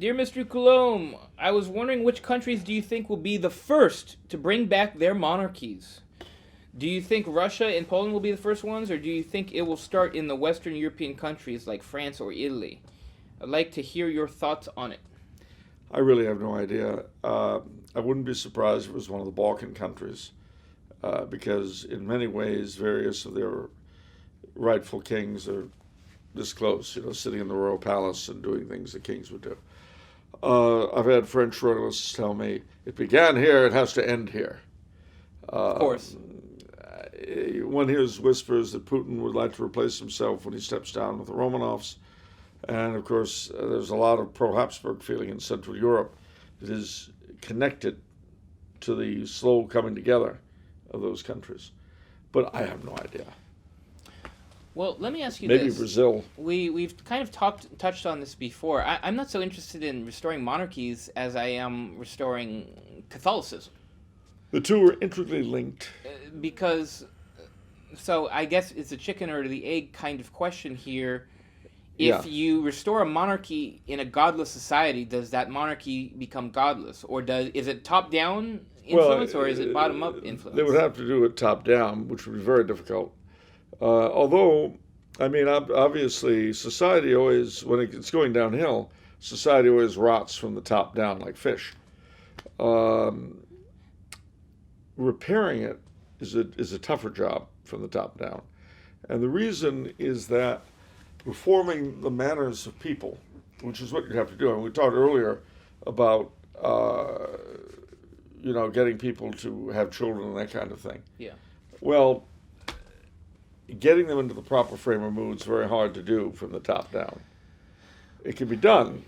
Dear Mr. Coulombe, I was wondering which countries do you think will be the first to bring back their monarchies? Do you think Russia and Poland will be the first ones, or do you think it will start in the Western European countries like France or Italy? I'd like to hear your thoughts on it. I really have no idea. I wouldn't be surprised if it was one of the Balkan countries, because in many ways, various of their rightful kings are this close, sitting in the royal palace and doing things that kings would do. I've had French royalists tell me, it began here, it has to end here. Of course. One hears whispers that Putin would like to replace himself when he steps down with the Romanovs. And of course, there's a lot of pro-Habsburg feeling in Central Europe that is connected to the slow coming together of those countries. But I have no idea. Well, let me ask you Maybe this. Brazil. We've kind of touched on this before. I'm not so interested in restoring monarchies as I am restoring Catholicism. The two are intricately linked. Because, so I guess it's a chicken or the egg kind of question here. If you restore a monarchy in a godless society, does that monarchy become godless? Or is it top-down influence, or is it bottom-up influence? They would have to do it top-down, which would be very difficult. Although, I mean, obviously, society always, when it's going downhill, society always rots from the top down like fish. Repairing it is a tougher job from the top down. And the reason is that reforming the manners of people, which is what you have to do. And we talked earlier about, getting people to have children and that kind of thing. Yeah. Well, getting them into the proper frame of mood is very hard to do from the top down. It can be done,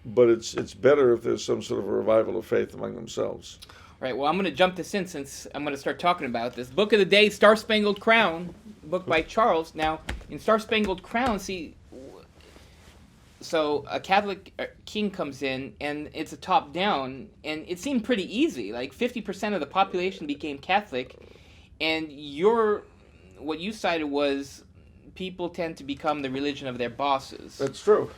but it's better if there's some sort of a revival of faith among themselves. Right, well, I'm going to jump this in since I'm going to start talking about this. Book of the day, Star Spangled Crown, book by Charles. Now, in Star Spangled Crown, so a Catholic king comes in, and it's a top-down, and it seemed pretty easy. Like 50% of the population became Catholic, and what you cited was people tend to become the religion of their bosses. That's true.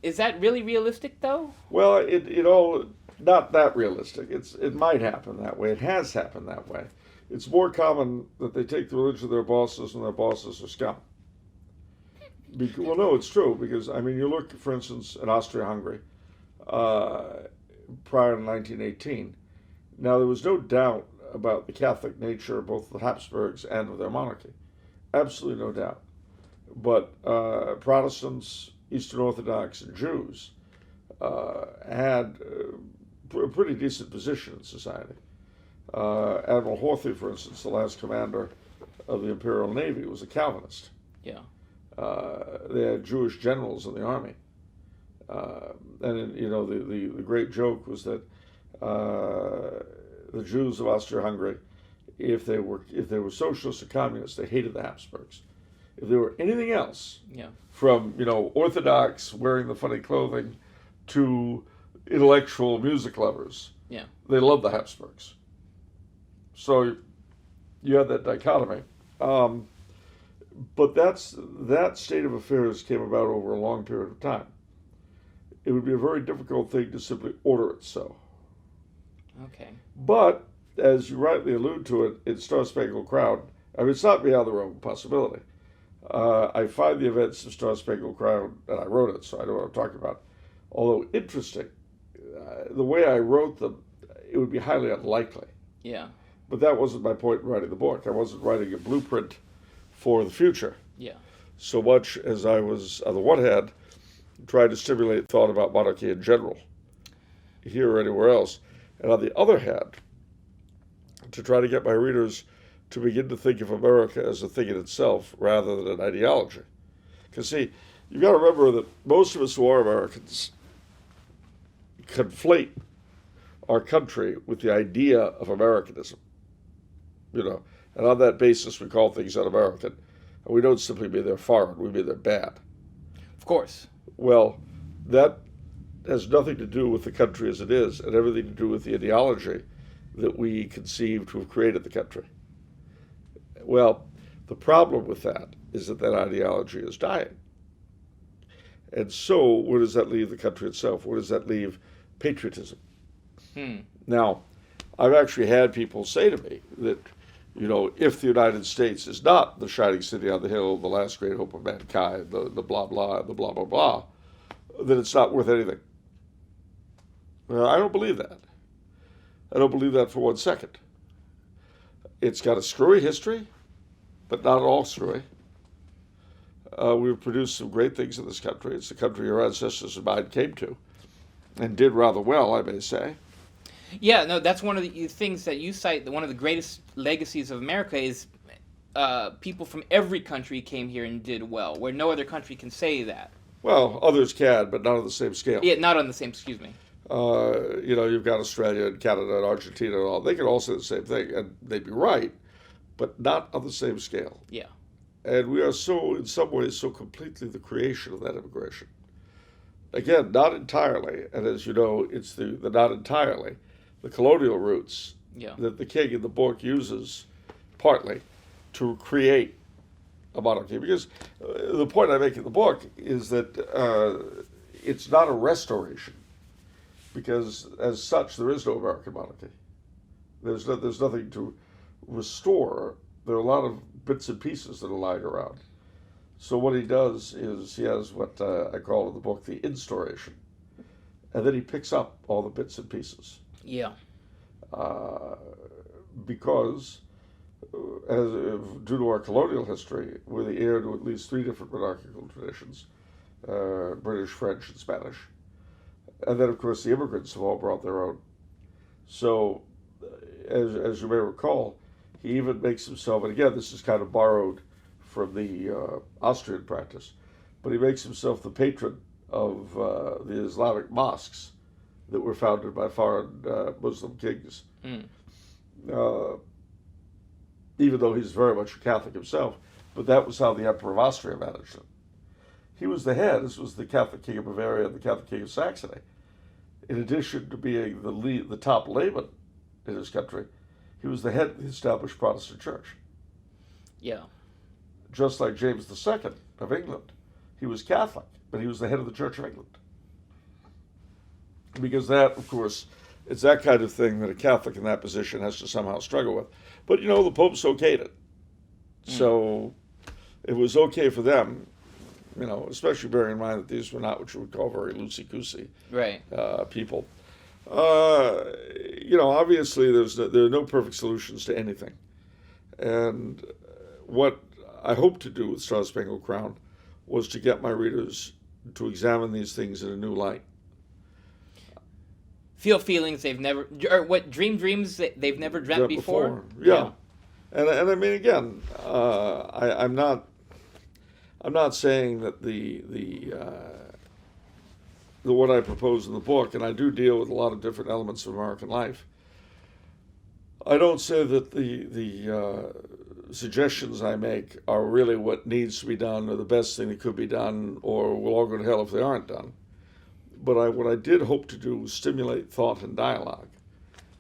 Is that really realistic, though? Well, it all... Not that realistic. It might happen that way. It has happened that way. It's more common that they take the religion of their bosses and their bosses are scum. Well, no, it's true, because, I mean, you look, for instance, at Austria-Hungary prior to 1918. Now, there was no doubt about the Catholic nature of both the Habsburgs and of their monarchy. Absolutely no doubt. But Protestants, Eastern Orthodox, and Jews had a pretty decent position in society. Admiral Horthy, for instance, the last commander of the Imperial Navy, was a Calvinist. Yeah. They had Jewish generals in the army. The great joke was that the Jews of Austria-Hungary, if they were socialists or communists, they hated the Habsburgs. If they were anything else, from Orthodox wearing the funny clothing to intellectual music lovers, they loved the Habsburgs. So you had that dichotomy. But that state of affairs came about over a long period of time. It would be a very difficult thing to simply order it so. Okay. But, as you rightly allude to it, in Star Spangled Crown, I mean, it's not beyond the realm of possibility. I find the events of Star Spangled Crown, and I wrote it, so I know what I'm talking about, although interesting. The way I wrote them, it would be highly unlikely. Yeah. But that wasn't my point in writing the book. I wasn't writing a blueprint for the future. Yeah. So much as I was, on the one hand, trying to stimulate thought about monarchy in general, here or anywhere else, and on the other hand, to try to get my readers to begin to think of America as a thing in itself rather than an ideology. Because, see, you've got to remember that most of us who are Americans conflate our country with the idea of Americanism. And on that basis, we call things un-American. And we don't simply mean they're foreign, we mean they're bad. Of course. Well, that has nothing to do with the country as it is, and everything to do with the ideology that we conceive to have created the country. Well, the problem with that is that ideology is dying. And so, where does that leave the country itself? Where does that leave patriotism? Now, I've actually had people say to me that, if the United States is not the shining city on the hill, the last great hope of mankind, the blah, blah, the blah, blah, blah, then it's not worth anything. Well, I don't believe that. I don't believe that for 1 second. It's got a screwy history, but not all screwy. We've produced some great things in this country. It's the country your ancestors and mine came to, and did rather well, I may say. Yeah, no, that's one of the things that you cite. One of the greatest legacies of America is people from every country came here and did well, where no other country can say that. Well, others can, but not on the same scale. Yeah, not on the same, excuse me. You've got Australia and Canada and Argentina and all. They can all say the same thing, and they'd be right, but not on the same scale. Yeah. And we are so, in some ways, so completely the creation of that immigration. Again, not entirely, and as you know, it's the not entirely, the colonial roots that the king in the book uses partly to create a monarchy. Because the point I make in the book is that it's not a restoration, because as such, there is no American monarchy. There's nothing to restore. There are a lot of bits and pieces that are lying around. So what he does is he has what I call in the book the instauration, and then he picks up all the bits and pieces. Yeah. Because, due to our colonial history, we're the heir to at least 3 different monarchical traditions, British, French, and Spanish. And then, of course, the immigrants have all brought their own. So, as you may recall, he even makes himself, and again, this is kind of borrowed from the Austrian practice, but he makes himself the patron of the Islamic mosques that were founded by foreign Muslim kings. Even though he's very much a Catholic himself, but that was how the Emperor of Austria managed it. He was the head. This was the Catholic King of Bavaria and the Catholic King of Saxony. In addition to being the top layman in his country, he was the head of the established Protestant church. Yeah. Just like James II of England. He was Catholic, but he was the head of the Church of England. Because that, of course, it's that kind of thing that a Catholic in that position has to somehow struggle with. But, the popes okayed it. So it was okay for them, especially bearing in mind that these were not what you would call very loosey-goosey people. Obviously there are no perfect solutions to anything. And what I hope to do with Star Spangled Crown was to get my readers to examine these things in a new light. Feel feelings they've never, or what dreams that they've never dreamt before. Yeah. And I mean, again, I'm not saying that the what I propose in the book, and I do deal with a lot of different elements of American life. I don't say that the suggestions I make are really what needs to be done or the best thing that could be done, or we'll all go to hell if they aren't done. But what I did hope to do was stimulate thought and dialogue.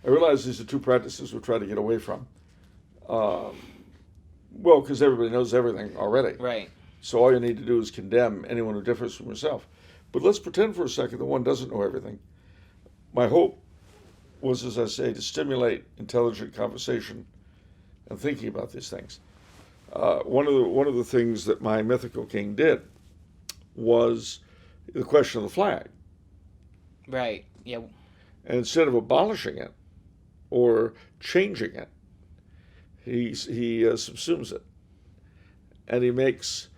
I realize these are 2 practices we're trying to get away from. Because everybody knows everything already. Right. So all you need to do is condemn anyone who differs from yourself. But let's pretend for a second that one doesn't know everything. My hope was, as I say, to stimulate intelligent conversation and thinking about these things. One of the things that my mythical king did was the question of the flag. Right. Yeah. And instead of abolishing it or changing it, he subsumes it, and he makes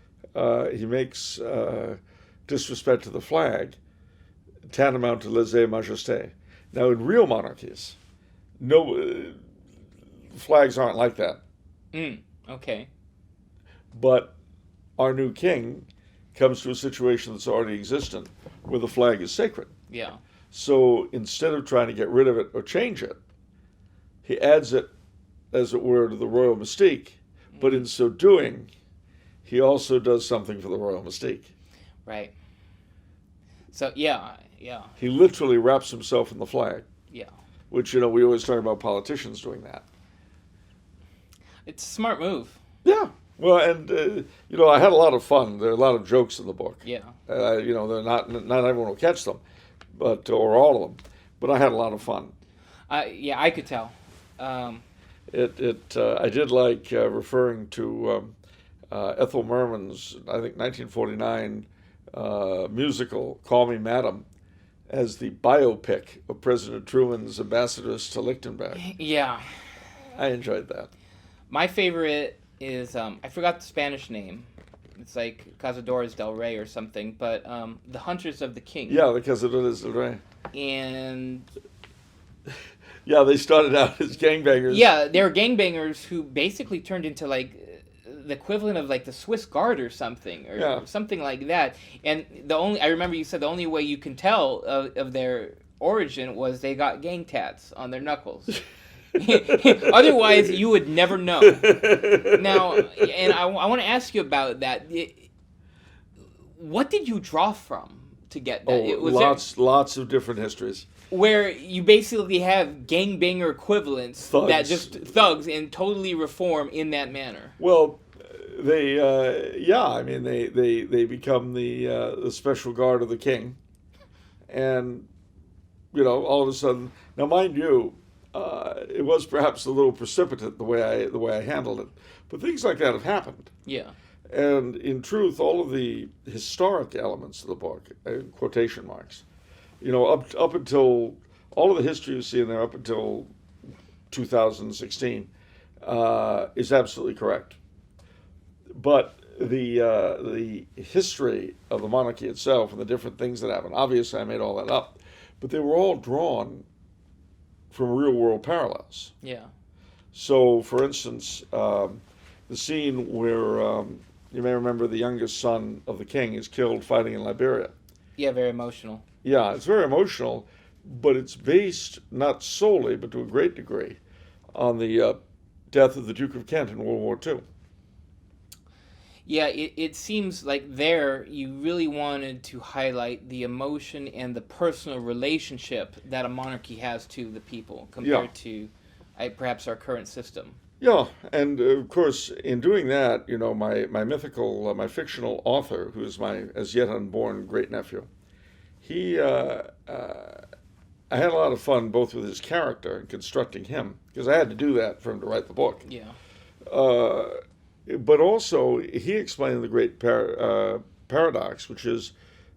disrespect to the flag tantamount to lèse-majesté. Now, in real monarchies, flags aren't like that. Okay. But our new king comes to a situation that's already existent where the flag is sacred. Yeah. So instead of trying to get rid of it or change it, he adds it, as it were, to the royal mystique. But in so doing, he also does something for the royal mystique. Right. So, yeah. He literally wraps himself in the flag. Yeah. Which, we always talk about politicians doing that. It's a smart move. Yeah. Well, and I had a lot of fun. There are a lot of jokes in the book. Yeah. They're not everyone will catch them, or all of them. But I had a lot of fun. Yeah, I could tell. I did like referring to Ethel Merman's, I think, 1949 musical "Call Me Madam" as the biopic of President Truman's ambassadors to Lichtenberg. Yeah. I enjoyed that. My favorite is I forgot the Spanish name. It's like Cazadores del Rey or something, but the Hunters of the King. Yeah, the Cazadores del Rey. And yeah, they started out as gangbangers. Yeah, they were gangbangers who basically turned into like the equivalent of like the Swiss Guard or something, or something like that. And I remember you said the only way you can tell of their origin was they got gang tats on their knuckles. Otherwise, you would never know. Now, and I want to ask you about that. What did you draw from to get that? Lots of different histories. Where you basically have gangbanger equivalents thugs. That just thugs and totally reform in that manner. Well, they become the special guard of the king, and all of a sudden, now mind you, it was perhaps a little precipitate the way I handled it, but things like that have happened. Yeah. And in truth, all of the historic elements of the book, quotation marks, up until all of the history you see in there up until 2016 is absolutely correct. But the history of the monarchy itself and the different things that happened, obviously I made all that up, but they were all drawn from real world parallels. Yeah. So, for instance, the scene where you may remember the youngest son of the king is killed fighting in Liberia. Yeah, very emotional. Yeah, it's very emotional, but it's based not solely, but to a great degree, on the death of the Duke of Kent in World War II. Yeah, it seems like there you really wanted to highlight the emotion and the personal relationship that a monarchy has to the people compared to perhaps our current system. Yeah, and of course, in doing that, my fictional author, who is my as yet unborn great nephew, I had a lot of fun both with his character and constructing him, because I had to do that for him to write the book. Yeah. But also, he explained the great paradox, which is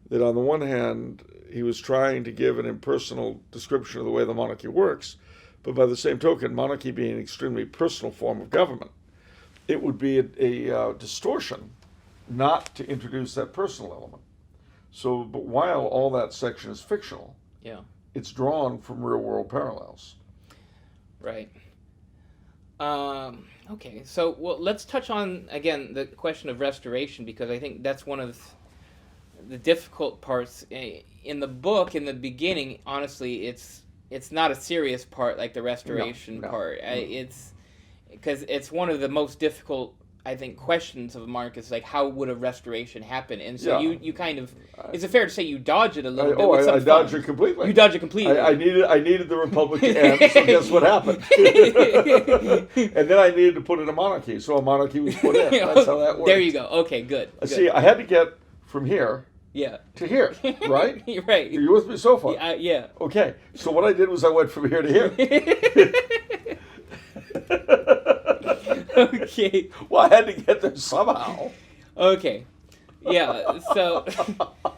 that on the one hand, he was trying to give an impersonal description of the way the monarchy works, but by the same token, monarchy being an extremely personal form of government, it would be a distortion not to introduce that personal element. So, but while all that section is fictional, it's drawn from real-world parallels. Right. Okay, so let's touch on, again, the question of restoration, because I think that's one of the difficult parts. In the book, in the beginning, honestly, it's not a serious part like the restoration part. It's because it's one of the most difficult, I think, questions of Marcus, like how would a restoration happen? And so you kind of, is it fair to say you dodge it a little bit? I dodge it completely. You dodge it completely. I needed the Republic to end, so guess what happened? And then I needed to put in a monarchy, so a monarchy was put in. That's how that worked. There you go. Okay, good. See, I had to get from here to here, right? Right. Are you with me so far? Yeah. Okay, so what I did was I went from here to here. Okay. Well, I had to get there somehow. Okay. Yeah.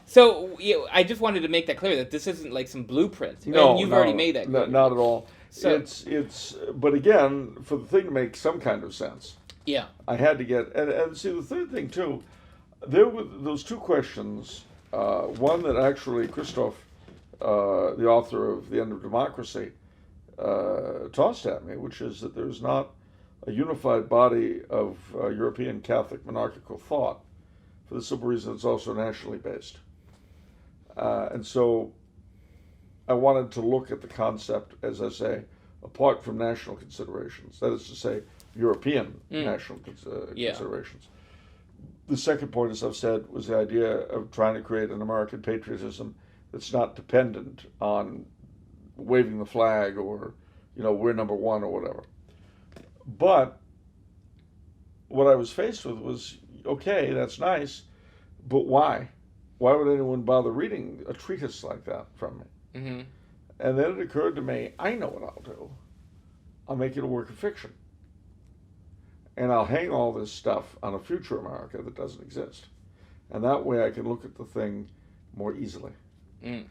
So I just wanted to make that clear that this isn't like some blueprint. No, you've already made that clear. Not at all. So it's. But again, for the thing to make some kind of sense, I had to get and see the third thing too. There were those two questions. One that actually Christoph, the author of The End of Democracy, tossed at me, which is that there's not a unified body of European Catholic monarchical thought, for the simple reason it's also nationally based. And so I wanted to look at the concept, as I say, apart from national considerations, that is to say, European national considerations. The second point, as I've said, was the idea of trying to create an American patriotism that's not dependent on waving the flag or, we're number one or whatever. But what I was faced with was, okay, that's nice, but why? Why would anyone bother reading a treatise like that from me? Mm-hmm. And then it occurred to me, I know what I'll do. I'll make it a work of fiction. And I'll hang all this stuff on a future America that doesn't exist. And that way I can look at the thing more easily. Mm.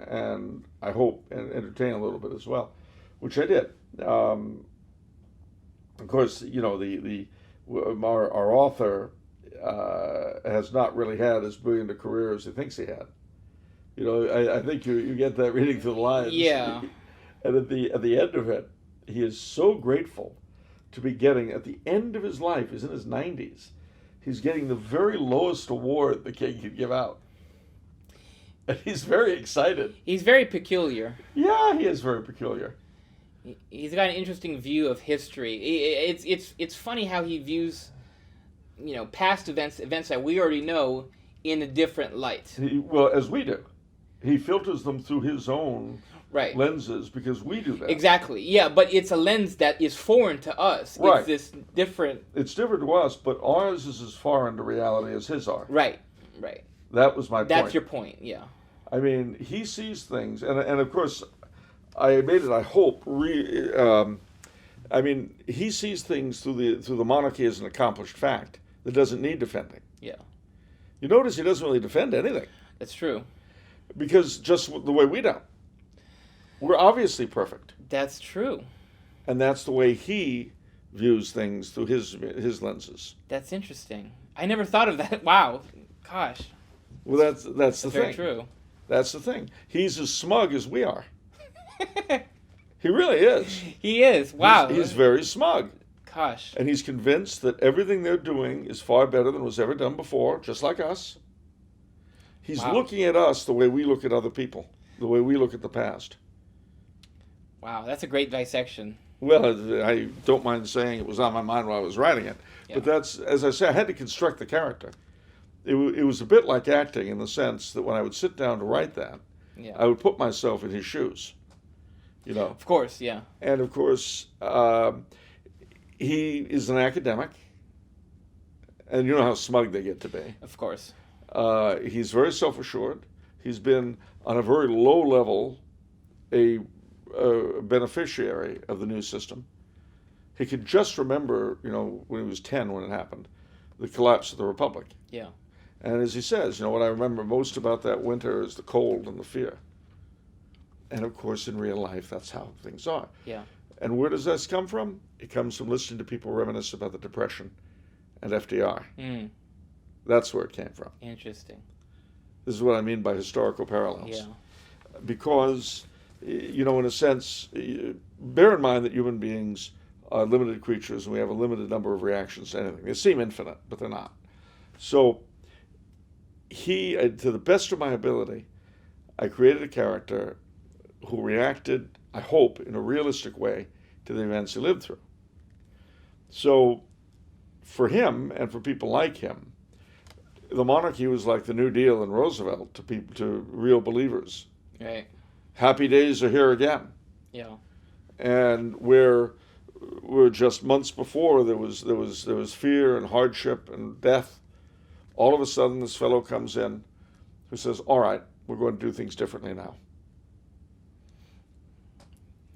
And I hope, and entertain a little bit as well, which I did. Of course, you know, our author has not really had as brilliant a career as he thinks he had. You know, I think you get that reading through the lines. Yeah. And at the end of it, he is so grateful to be getting, at the end of his life, he's in his 90s, he's getting the very lowest award the king could give out. And he's very excited. He's very peculiar. Yeah, he is very peculiar. He's got an interesting view of history. It's funny how he views, you know, past events that we already know, in a different light. Well, as we do. He filters them through his own right. lenses because we do that. Exactly. Yeah, but it's a lens that is foreign to us. Right. It's this different. It's different to us, but ours is as foreign to reality as his are. Right. Right. That was my point. That's your point. Yeah. I mean, he sees things, and of course, I made it, I hope, I mean, he sees things through the monarchy as an accomplished fact that doesn't need defending. Yeah. You notice he doesn't really defend anything. That's true. Because just the way we don't. We're obviously perfect. That's true. And that's the way he views things through his lenses. That's interesting. I never thought of that. Wow. Gosh. Well, that's the thing. Very true. That's the thing. He's as smug as we are. He really is. He is. Wow. He's very smug. Gosh. And he's convinced that everything they're doing is far better than was ever done before, just like us. He's looking at us the way we look at other people, the way we look at the past. Wow, that's a great dissection. Well, I don't mind saying it was on my mind while I was writing it. Yeah. But that's, as I say, I had to construct the character. It was a bit like acting in the sense that when I would sit down to write that, yeah. I would put myself in his shoes. You know. Of course, yeah. And of course, he is an academic, and you know how smug they get to be. Of course. He's very self-assured. He's been, on a very low level, a beneficiary of the new system. He could just remember, you know, when he was 10 when it happened, the collapse of the Republic. Yeah. And as he says, you know, what I remember most about that winter is the cold and the fear. And of course, in real life, that's how things are. Yeah. And where does this come from? It comes from listening to people reminisce about the Depression and FDR. Mm. That's where it came from. Interesting. This is what I mean by historical parallels. Yeah. Because, you know, in a sense, bear in mind that human beings are limited creatures and we have a limited number of reactions to anything. They seem infinite, but they're not. So he, to the best of my ability, I created a character who reacted, I hope, in a realistic way to the events he lived through. So for him and for people like him, the monarchy was like the New Deal and Roosevelt to people, to real believers. Right. Happy days are here again. Yeah. And where just months before there was fear and hardship and death, all of a sudden this fellow comes in who says, all right, we're going to do things differently now.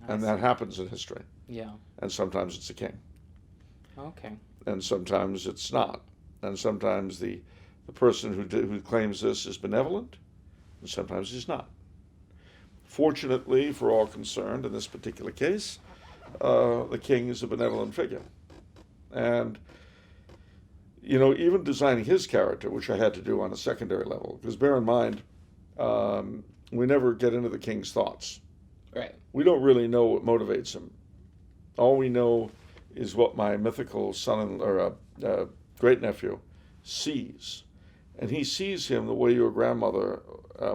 And that happens in history. Yeah. And sometimes it's a king. Okay. And sometimes it's not. And sometimes the person who claims this is benevolent, and sometimes he's not. Fortunately for all concerned, in this particular case, the king is a benevolent figure. And, you know, even designing his character, which I had to do on a secondary level, because bear in mind, we never get into the king's thoughts. Right. We don't really know what motivates him. All we know is what my mythical son or great-nephew sees. And he sees him the way your grandmother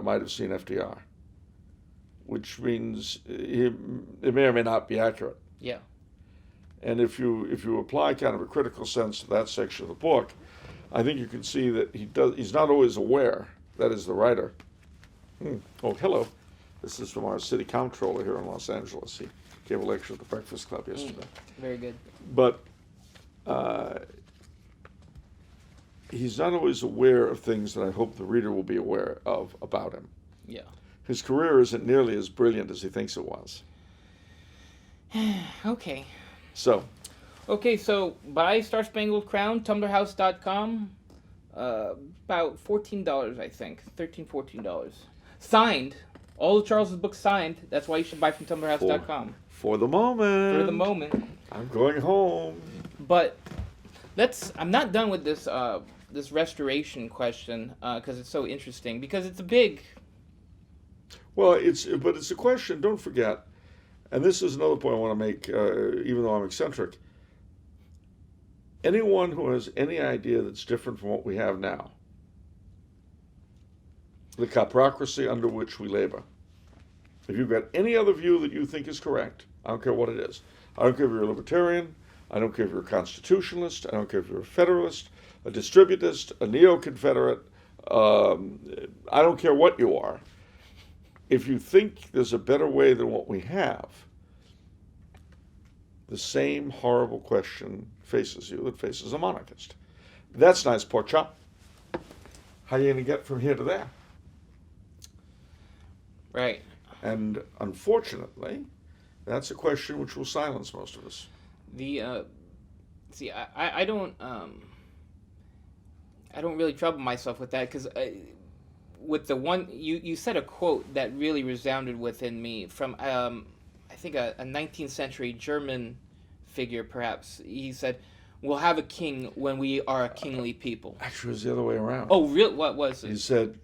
might have seen FDR, which means it may or may not be accurate. Yeah. And if you apply kind of a critical sense to that section of the book, I think you can see that he's not always aware, that is the writer. Oh, hello. This is from our city comptroller here in Los Angeles. He gave a lecture at the Breakfast Club yesterday. Very good. But he's not always aware of things that I hope the reader will be aware of about him. Yeah. His career isn't nearly as brilliant as he thinks it was. Okay. So, So buy Star Spangled Crown, TumblrHouse.com. About $14, I think. $13, $14. Signed. All of Charles's books signed. That's why you should buy from TumblrHouse.com. for the moment. For the moment. I'm going home. But I'm not done with this this restoration question because it's so interesting. Because it's a big... Well, it's a question, don't forget, and this is another point I want to make, even though I'm eccentric. Anyone who has any idea that's different from what we have now, the caprocracy under which we labor, if you've got any other view that you think is correct, I don't care what it is. I don't care if you're a libertarian, I don't care if you're a constitutionalist, I don't care if you're a federalist, a distributist, a neo-confederate, I don't care what you are. If you think there's a better way than what we have, the same horrible question faces you that faces a monarchist. That's nice, pork chop. How are you going to get from here to there? Right. And unfortunately, that's a question which will silence most of us. I don't really trouble myself with that because with the one you said a quote that really resounded within me from I think a 19th century German figure, perhaps. He said, "We'll have a king when we are a kingly people." Actually, it was the other way around. Oh, real? What was it? He said,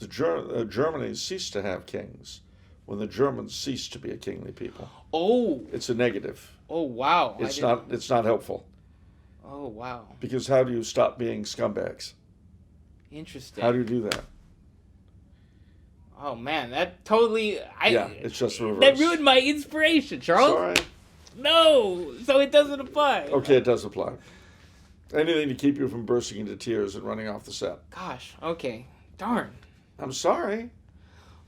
Germany ceased to have kings when the Germans ceased to be a kingly people. Oh. It's a negative. Oh, wow. It's not helpful. Oh, wow. Because how do you stop being scumbags? Interesting. How do you do that? Oh, man, that totally... it's just the reverse. That ruined my inspiration, Charles. Sorry. No, so it doesn't apply. Okay, it does apply. Anything to keep you from bursting into tears and running off the set. Gosh, okay. Darn. I'm sorry.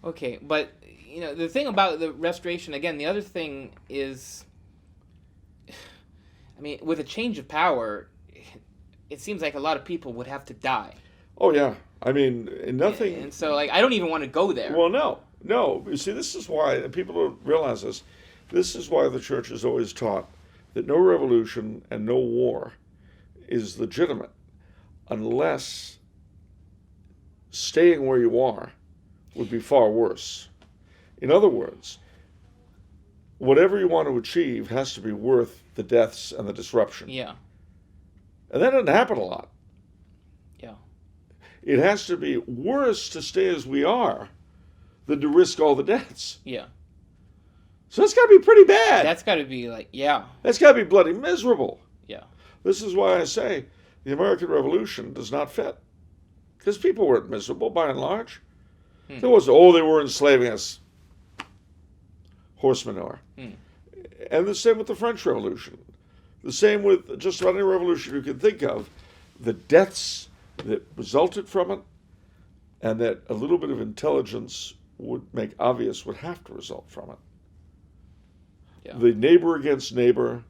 Okay, but, the thing about the restoration, again, the other thing is... I mean, with a change of power, it seems like a lot of people would have to die. Oh, yeah. I mean, nothing... And so, I don't even want to go there. Well, no. You see, this is why, and people don't realize this, this is why the church has always taught that no revolution and no war is legitimate unless staying where you are would be far worse. In other words, whatever you want to achieve has to be worth the deaths and the disruption. Yeah. And that doesn't happen a lot. Yeah. It has to be worse to stay as we are than to risk all the deaths. Yeah. So that's got to be pretty bad. That's got to be yeah. That's got to be bloody miserable. Yeah. This is why I say the American Revolution does not fit. Because people weren't miserable by and large. There was, they were enslaving us. Horse manure. And the same with the French Revolution. The same with just about any revolution you can think of. The deaths that resulted from it and that a little bit of intelligence would make obvious would have to result from it. Yeah. The neighbor against neighbor,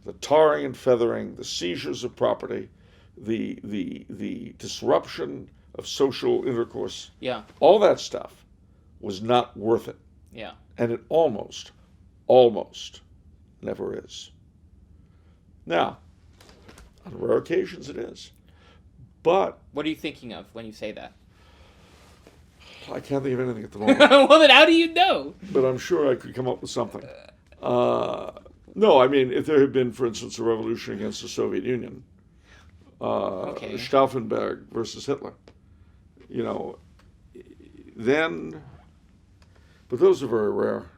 the tarring and feathering, the seizures of property, the disruption of social intercourse, all that stuff was not worth it. Yeah. And it almost never is. Now, on rare occasions it is. But... What are you thinking of when you say that? I can't think of anything at the moment. Well, then how do you know? But I'm sure I could come up with something. No, I mean, if there had been, for instance, a revolution against the Soviet Union, Stauffenberg versus Hitler, then... But those are very rare.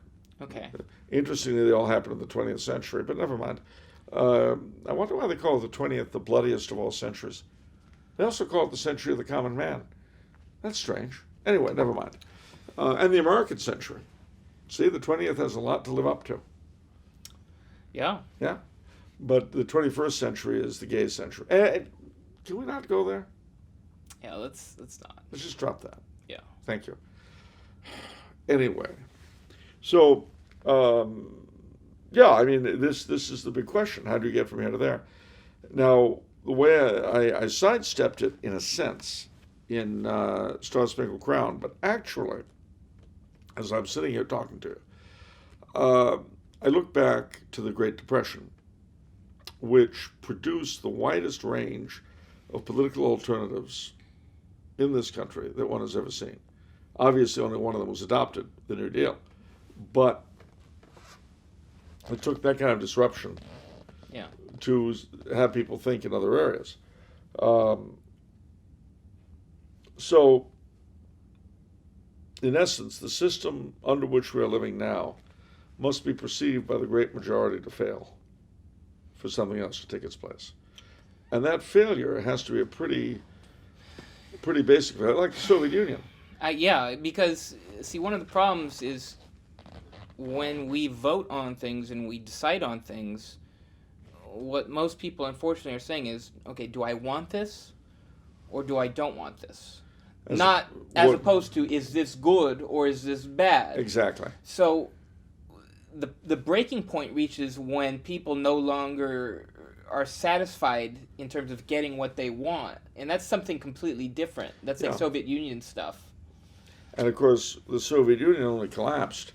Okay. Interestingly, they all happened in the 20th century, but never mind. I wonder why they call it the 20th the bloodiest of all centuries. They also call it the century of the common man. That's strange. Anyway, never mind. And the American century. See, the 20th has a lot to live up to. Yeah. Yeah. But the 21st century is the gay century. Can we not go there? Yeah, let's not. Let's just drop that. Yeah. Thank you. Anyway, so, I mean, this is the big question. How do you get from here to there? Now, the way I sidestepped it in a sense in Star Spangled Crown, but actually, as I'm sitting here talking to you, I look back to the Great Depression, which produced the widest range of political alternatives in this country that one has ever seen. Obviously, only one of them was adopted, the New Deal. But it took that kind of disruption to have people think in other areas. So, in essence, the system under which we are living now must be perceived by the great majority to fail for something else to take its place. And that failure has to be a pretty basic failure, like the Soviet Union. Yeah, because, see, one of the problems is when we vote on things and we decide on things, what most people unfortunately are saying is, okay, do I want this or do I don't want this? As opposed to, is this good or is this bad? Exactly. So the breaking point reaches when people no longer are satisfied in terms of getting what they want. And that's something completely different. That's like Soviet Union stuff. And of course, the Soviet Union only collapsed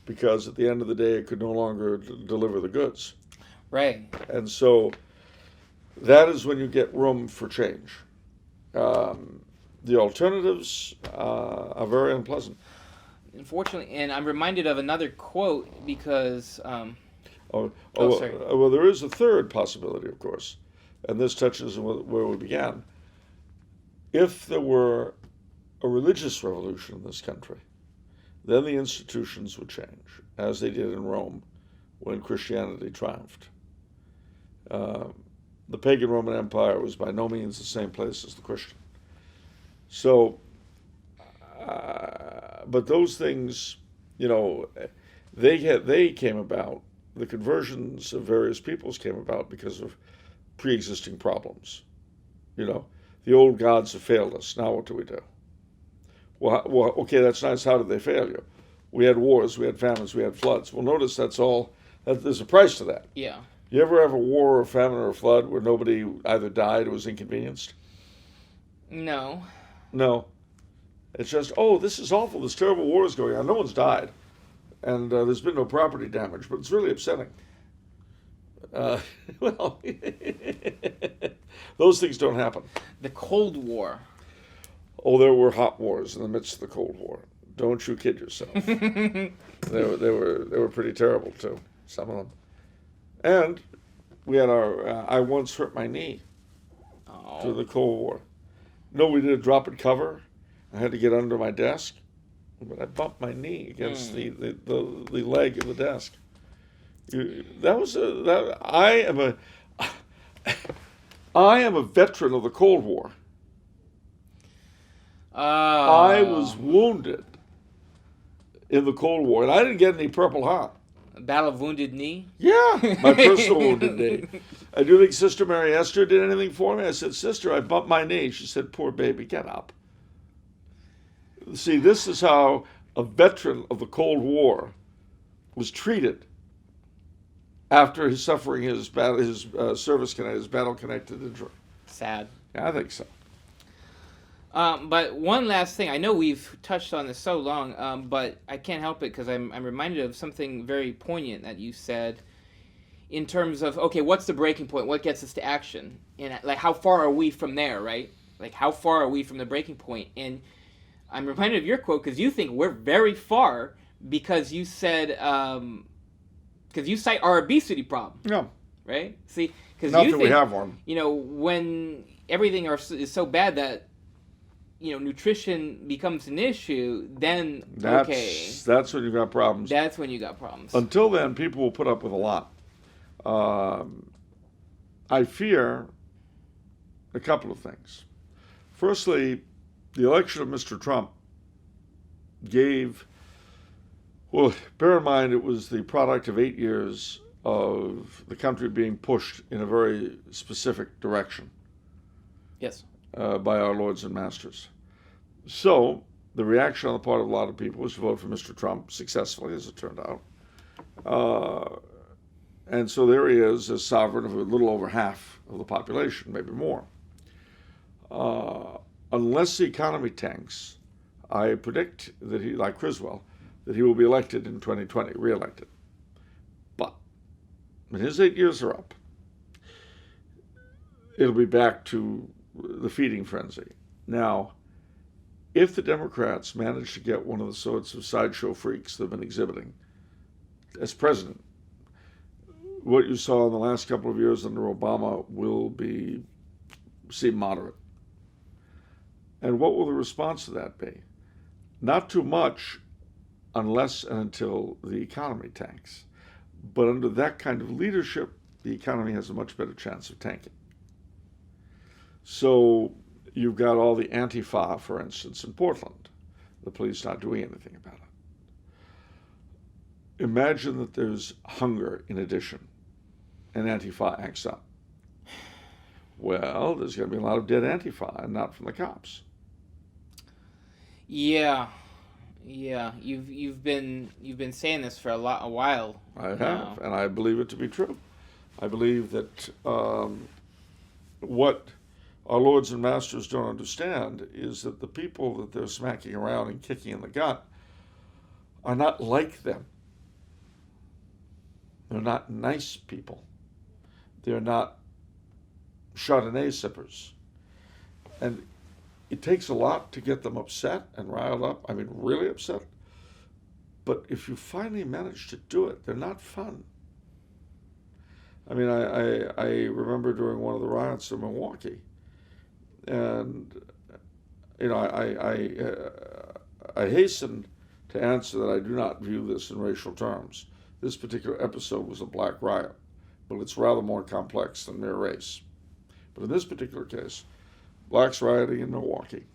because at the end of the day, it could no longer deliver the goods. Right. And so that is when you get room for change. The alternatives are very unpleasant. Unfortunately, and I'm reminded of another quote because... Well, there is a third possibility, of course, and this touches on where we began. If there were a religious revolution in this country, then the institutions would change, as they did in Rome when Christianity triumphed. The pagan Roman Empire was by no means the same place as the Christian. So, but those things, they came about. The conversions of various peoples came about because of pre-existing problems. The old gods have failed us. Now what do we do? Well, okay, that's nice. How did they fail you? We had wars, we had famines, we had floods. Well, notice there's a price to that. Yeah. You ever have a war or a famine or a flood where nobody either died or was inconvenienced? No. No. It's just, this is awful. This terrible war is going on. No one's died. And there's been no property damage, but it's really upsetting. Well, those things don't happen. The Cold War. Oh, there were hot wars in the midst of the Cold War. Don't you kid yourself. They were pretty terrible too, some of them. And we had I once hurt my knee through the Cold War. No, we did a drop and cover. I had to get under my desk, but I bumped my knee against the leg of the desk. I am a veteran of the Cold War. I was wounded in the Cold War, and I didn't get any Purple Heart. Battle of Wounded Knee? Yeah, my personal wounded knee. I do think Sister Mary Esther did anything for me. I said, Sister, I bumped my knee. She said, poor baby, get up. See, this is how a veteran of the Cold War was treated after his suffering his battle-connected injury. Sad. Yeah, I think so. But one last thing. I know we've touched on this so long, but I can't help it because I'm reminded of something very poignant that you said in terms of, okay, what's the breaking point? What gets us to action? And like, how far are we from there, right? Like, how far are we from the breaking point? And I'm reminded of your quote because you think we're very far because you said, because you cite our obesity problem. Yeah. Right? See, because Not that we have one. When everything is so bad that, nutrition becomes an issue, then, That's when you've got problems. That's when you got problems. Until then, people will put up with a lot. I fear a couple of things. Firstly, the election of Mr. Trump bear in mind it was the product of 8 years of the country being pushed in a very specific direction. Yes. By our lords and masters. So, the reaction on the part of a lot of people was to vote for Mr. Trump, successfully as it turned out. And so there he is, as sovereign of a little over half of the population, maybe more. Unless the economy tanks, I predict that he, like Criswell, that he will be elected in 2020, re-elected. But when his 8 years are up, it'll be back to the feeding frenzy. Now, if the Democrats manage to get one of the sorts of sideshow freaks they've been exhibiting as president, what you saw in the last couple of years under Obama will seem moderate. And what will the response to that be? Not too much unless and until the economy tanks. But under that kind of leadership, the economy has a much better chance of tanking. So you've got all the Antifa, for instance, in Portland. The police not doing anything about it. Imagine that there's hunger in addition, and Antifa acts up. Well, there's going to be a lot of dead Antifa, and not from the cops. Yeah. You've been saying this for a while. I have, now. And I believe it to be true. I believe that what our lords and masters don't understand is that the people that they're smacking around and kicking in the gut are not like them. They're not nice people. They're not Chardonnay sippers. And it takes a lot to get them upset and riled up. I mean, really upset. But if you finally manage to do it, they're not fun. I mean, I remember during one of the riots in Milwaukee, and I hasten to answer that I do not view this in racial terms. This particular episode was a black riot, but it's rather more complex than mere race. But in this particular case, blacks rioting in Milwaukee.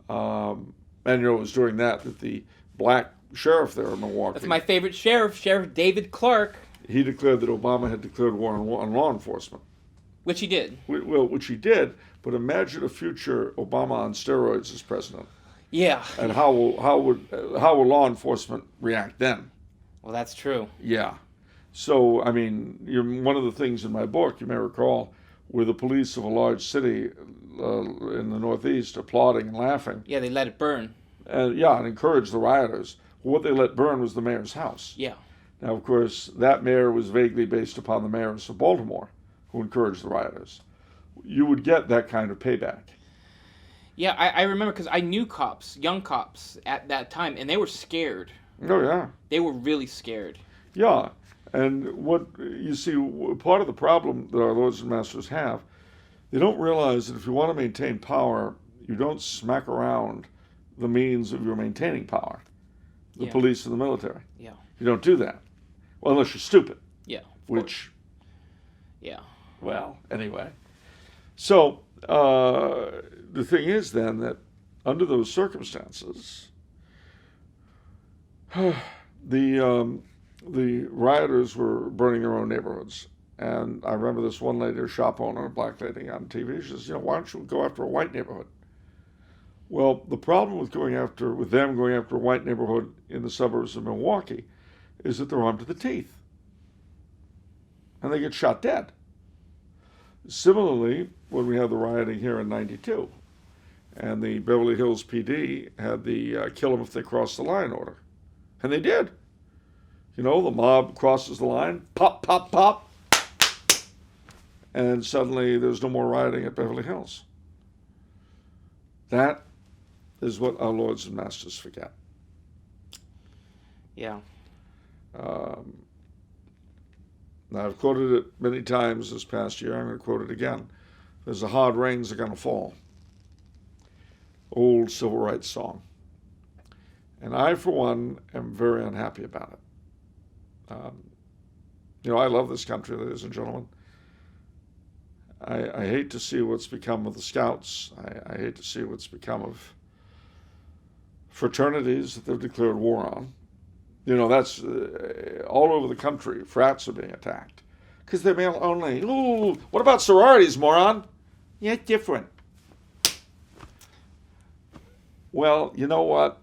And it was during that the black sheriff there in Milwaukee. That's my favorite sheriff, Sheriff David Clark. He declared that Obama had declared war on law enforcement. Which he did. Well, which he did, but imagine a future Obama on steroids as president. Yeah. And how will law enforcement react then? Well, that's true. Yeah. So, I mean, one of the things in my book, you may recall, were the police of a large city in the Northeast applauding and laughing. Yeah, they let it burn. And encouraged the rioters. What they let burn was the mayor's house. Yeah. Now, of course, that mayor was vaguely based upon the mayors of Baltimore, who encouraged the rioters. You would get that kind of payback. Yeah, I remember because I knew cops, young cops at that time, and they were scared. Oh, yeah. They were really scared. Yeah. And what you see, part of the problem that our lords and masters have, they don't realize that if you want to maintain power, you don't smack around the means of your maintaining power, the police and the military. Yeah. You don't do that. Well, unless you're stupid. Yeah. Which. Yeah. Well, anyway. So, the thing is then that under those circumstances, the rioters were burning their own neighborhoods. And I remember this one lady, a shop owner, a black lady on TV, she says, why don't you go after a white neighborhood? Well, the problem with them going after a white neighborhood in the suburbs of Milwaukee is that they're armed to the teeth. And they get shot dead. Similarly, when we had the rioting here in '92, and the Beverly Hills PD had the kill them if they cross the line order. And they did. The mob crosses the line, pop, pop, pop, and suddenly there's no more rioting at Beverly Hills. That is what our lords and masters forget. Yeah. Now, I've quoted it many times this past year. I'm going to quote it again. There's the hard rains are going to fall. Old civil rights song. And I, for one, am very unhappy about it. I love this country, ladies and gentlemen. I hate to see what's become of the Scouts. I hate to see what's become of fraternities that they've declared war on. That's all over the country. Frats are being attacked because they're male only. Ooh, what about sororities, moron? Yeah, different. Well, you know what?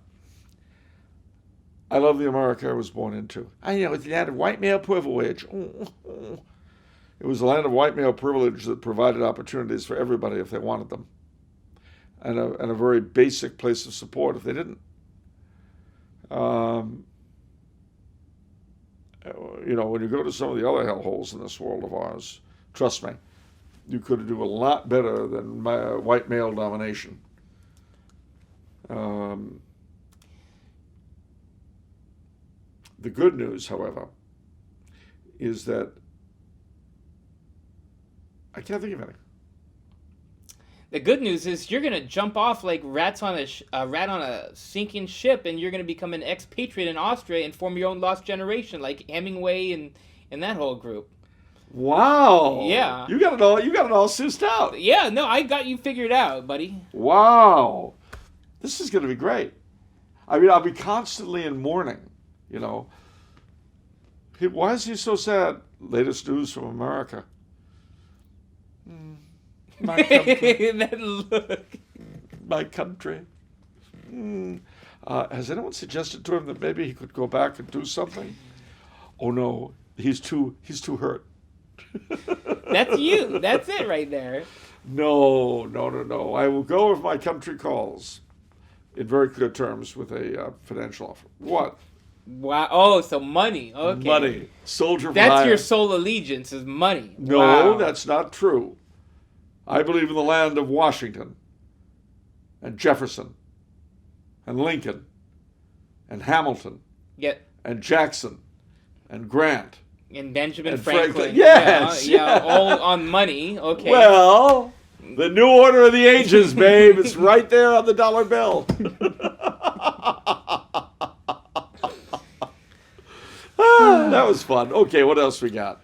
I love the America I was born into. It's the land of white male privilege. It was a land of white male privilege that provided opportunities for everybody if they wanted them, and a very basic place of support if they didn't. When you go to some of the other hellholes in this world of ours, trust me, you could do a lot better than white male domination. The good news, however, is that I can't think of any. The good news is you're gonna jump off like rats on a rat on a sinking ship, and you're gonna become an expatriate in Austria and form your own lost generation, like Hemingway and that whole group. Wow! Yeah, you got it all sussed out. Yeah, no, I got you figured out, buddy. Wow, this is gonna be great. I mean, I'll be constantly in mourning. Why is he so sad? Latest news from America. My country. That look. My country. Has anyone suggested to him that maybe he could go back and do something? Oh no, he's too hurt. That's you. That's it right there. No. I will go if my country calls. In very clear terms with a financial offer. What? Wow. Oh, so money. Okay. Money. Soldier for That's hire. your sole allegiance is money. No, wow. That's not true. I believe in the land of Washington and Jefferson and Lincoln and Hamilton and Jackson and Grant and Benjamin and Franklin. Yes. Yeah, all on money. Okay. Well, the new order of the ages, babe. It's right there on the dollar bill. That was fun. Okay, what else we got?